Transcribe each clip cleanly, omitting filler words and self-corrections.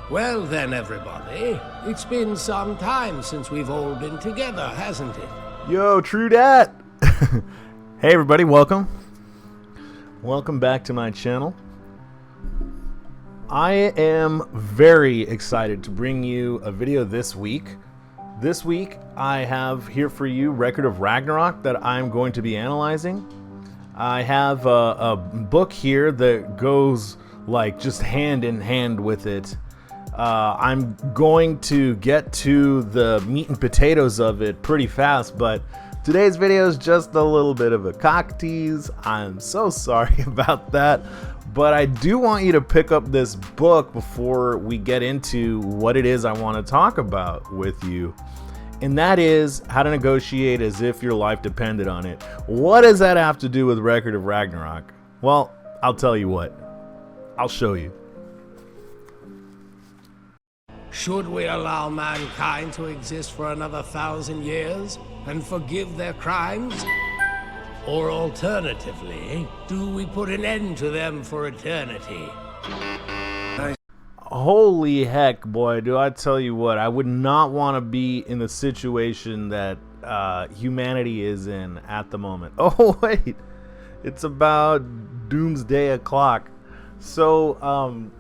Well then, everybody, it's been some time since we've all been together, hasn't it? Yo, true dat! Hey everybody, welcome. Welcome back to my channel. I am very excited to bring you a video this week. This week, I have here for you Record of Ragnarök that I'm going to be analyzing. I have a book here that goes like just hand in hand with it. I'm going to get to the meat and potatoes of it pretty fast, but today's video is just a little bit of a cock tease. I'm so sorry about that, but I do want you to pick up this book before we get into what it is I want to talk about with you. And that is How to Negotiate as If Your Life Depended on It. What does that have to do with Record of Ragnarök? Well, I'll tell you what. I'll show you. Should we allow mankind to exist for another 1,000 years and forgive their crimes? Or alternatively, do we put an end to them for eternity? Holy heck, boy, do I tell you what, I would not want to be in the situation that humanity is in at the moment. Oh, wait, it's about doomsday o'clock. So,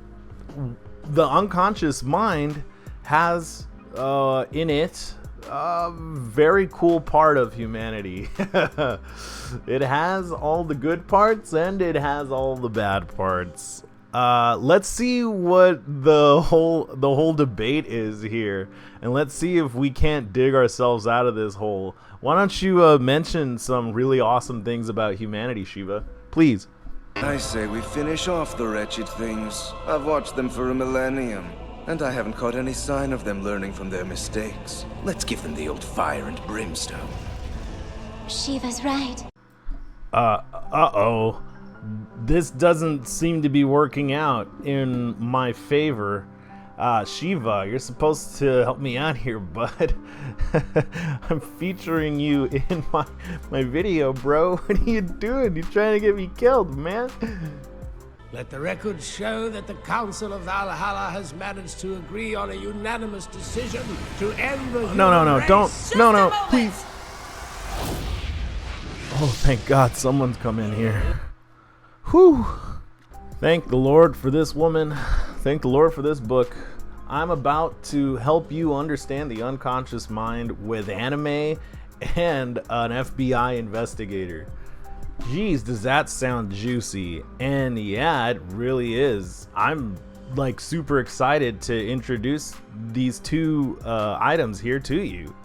the unconscious mind has in it a very cool part of humanity. It has all the good parts and it has all the bad parts. Let's see what the whole debate is here, and let's see if we can't dig ourselves out of this hole. Why don't you mention some really awesome things about humanity, Shiva, please? I say we finish off the wretched things. I've watched them for a millennium, and I haven't caught any sign of them learning from their mistakes. Let's give them the old fire and brimstone. Shiva's right. Uh-oh. This doesn't seem to be working out in my favor. Shiva, you're supposed to help me out here, bud. I'm featuring you in my video, bro. What are you doing? You're trying to get me killed, man. Let the record show that the Council of Valhalla has managed to agree on a unanimous decision to end the No, race. don't. No, please. Oh, thank God someone's come in here. Whew. Thank the Lord for this woman. Thank the Lord for this book. I'm about to help you understand the unconscious mind with anime and an FBI investigator. Jeez, does that sound juicy? And yeah, it really is. I'm like super excited to introduce these two items here to you.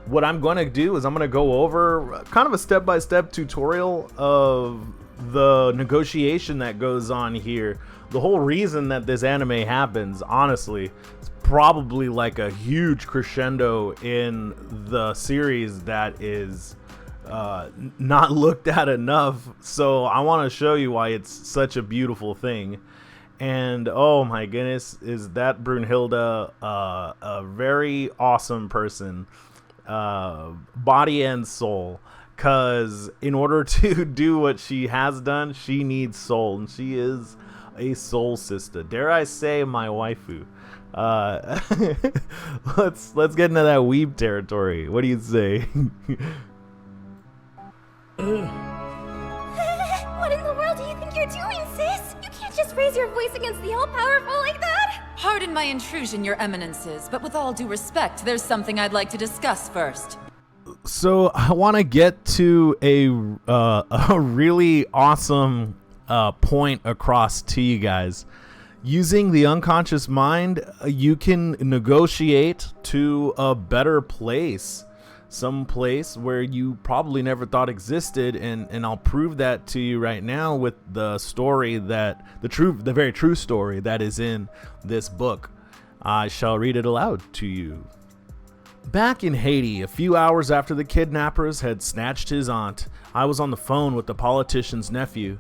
What I'm going to do is I'm going to go over kind of a step-by-step tutorial of the negotiation that goes on here. The whole reason that this anime happens, honestly, it's probably like a huge crescendo in the series that is not looked at enough. So I want to show you why it's such a beautiful thing. And oh my goodness, is that Brunhilde a very awesome person, body and soul. Because in order to do what she has done, she needs soul, and she is a soul sister. Dare I say, my waifu. Let's get into that weeb territory. What do you say? What in the world do you think you're doing, sis? You can't just raise your voice against the all-powerful like that! Pardon my intrusion, your eminences, but with all due respect, there's something I'd like to discuss first. So I want to get to a really awesome point across to you guys. Using the unconscious mind, you can negotiate to a better place, some place where you probably never thought existed, and I'll prove that to you right now with the story that the very true story that is in this book. I shall read it aloud to you. Back in Haiti, a few hours after the kidnappers had snatched his aunt, I was on the phone with the politician's nephew.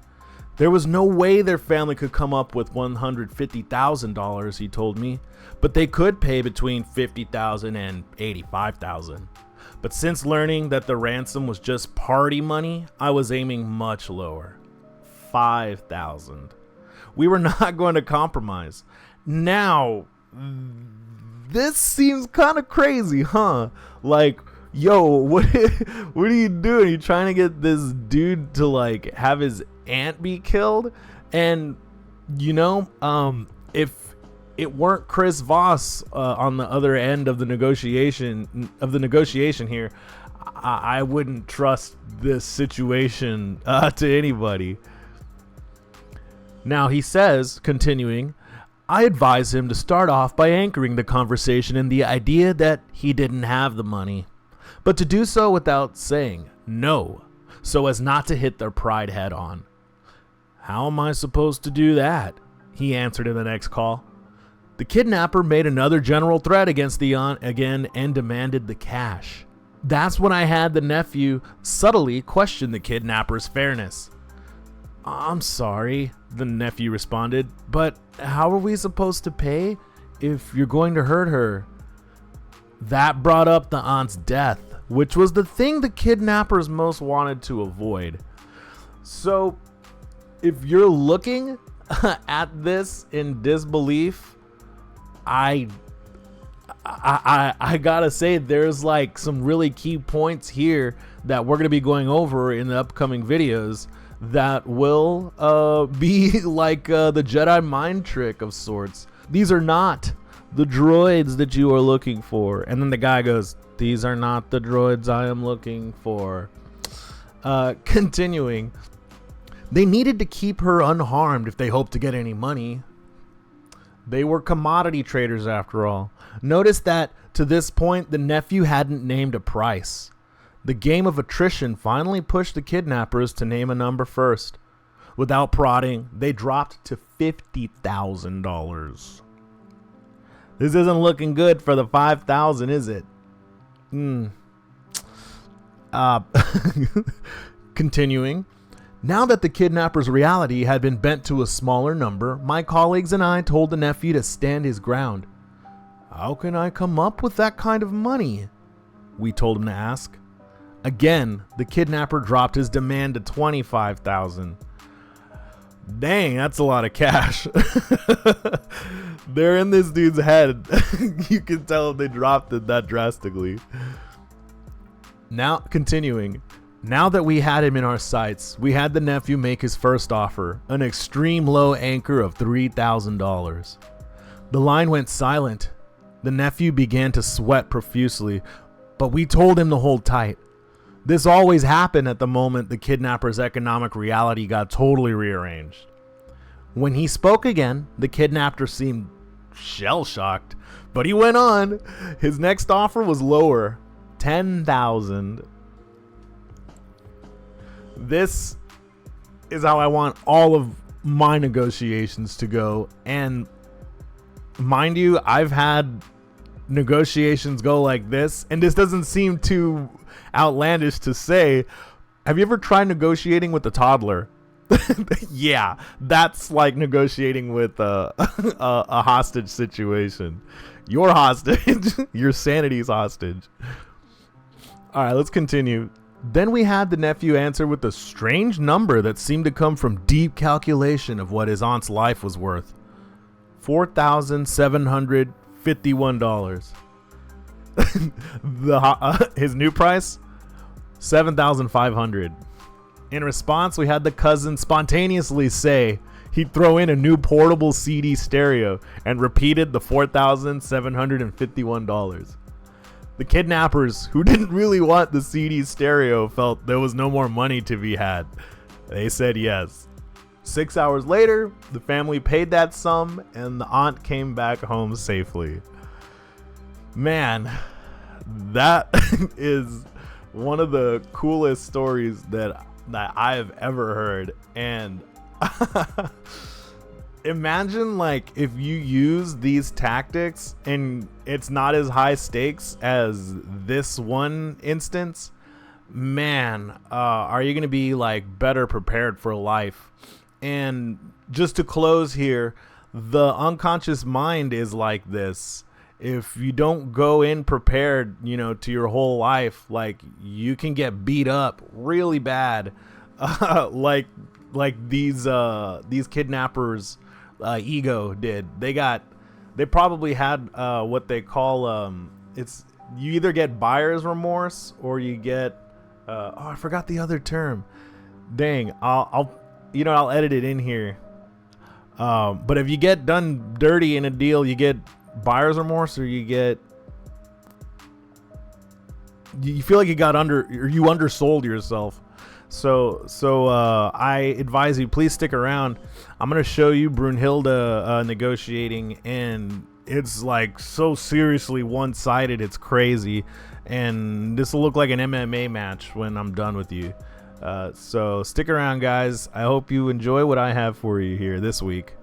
There was no way their family could come up with $150,000, he told me, but they could pay between $50,000 and $85,000. But since learning that the ransom was just party money, I was aiming much lower. $5,000. We were not going to compromise. Now, this seems kind of crazy, huh? Like, yo, what are you doing? Are you trying to get this dude to like have his aunt be killed? And you know, if it weren't Chris Voss on the other end of the negotiation here, I wouldn't trust this situation to anybody. Now he says, continuing, I advise him to start off by anchoring the conversation in the idea that he didn't have the money, but to do so without saying no, so as not to hit their pride head on. How am I supposed to do that? He answered in the next call. The kidnapper made another general threat against the aunt again and demanded the cash. That's when I had the nephew subtly question the kidnapper's fairness. I'm sorry, the nephew responded, but how are we supposed to pay if you're going to hurt her? That brought up the aunt's death, which was the thing the kidnappers most wanted to avoid. So, if you're looking at this in disbelief, I gotta say there's like some really key points here that we're gonna be going over in the upcoming videos that will be like the Jedi mind trick of sorts. These are not the droids that you are looking for. And then the guy goes, these are not the droids I am looking for. Continuing, they needed to keep her unharmed if they hoped to get any money. They were commodity traders after all. Notice that to this point, the nephew hadn't named a price. The game of attrition finally pushed the kidnappers to name a number first. Without prodding, they dropped to $50,000. This isn't looking good for the 5,000, is it? Continuing. Now that the kidnapper's reality had been bent to a smaller number, my colleagues and I told the nephew to stand his ground. How can I come up with that kind of money? We told him to ask. Again, the kidnapper dropped his demand to $25,000. Dang, that's a lot of cash. They're in this dude's head. You can tell they dropped it that drastically. Now, continuing. Now that we had him in our sights, we had the nephew make his first offer, an extreme low anchor of $3,000. The line went silent. The nephew began to sweat profusely, but we told him to hold tight. This always happened at the moment the kidnapper's economic reality got totally rearranged. When he spoke again, the kidnapper seemed shell-shocked, but he went on. His next offer was lower, $10,000. This is how I want all of my negotiations to go. And mind you, I've had negotiations go like this, and this doesn't seem too outlandish to say. Have you ever tried negotiating with a toddler? Yeah, that's like negotiating with a hostage situation. You're hostage. Your sanity's hostage. All right, let's continue. Then we had the nephew answer with a strange number that seemed to come from deep calculation of what his aunt's life was worth. $4,751. His new price? $7,500. In response, we had the cousin spontaneously say he'd throw in a new portable CD stereo and repeated the $4,751. The kidnappers, who didn't really want the CD stereo, felt there was no more money to be had. They said yes. 6 hours later, the family paid that sum and the aunt came back home safely. Man, that is one of the coolest stories that I have ever heard. And imagine like if you use these tactics and it's not as high stakes as this one instance, man, are you going to be like better prepared for life? And just to close here, the unconscious mind is like this. If you don't go in prepared, to your whole life, like you can get beat up really bad. Like these kidnappers ego did. They got they probably had what they call it's you either get buyer's remorse or you get I forgot the other term. Dang, I'll edit it in here. But if you get done dirty in a deal, you get buyer's remorse, or you feel like you undersold yourself. So I advise you, please stick around. I'm gonna show you Brunhilde negotiating, and it's like so seriously one-sided, it's crazy. And this will look like an MMA match when I'm done with you. So stick around, guys. I hope you enjoy what I have for you here this week.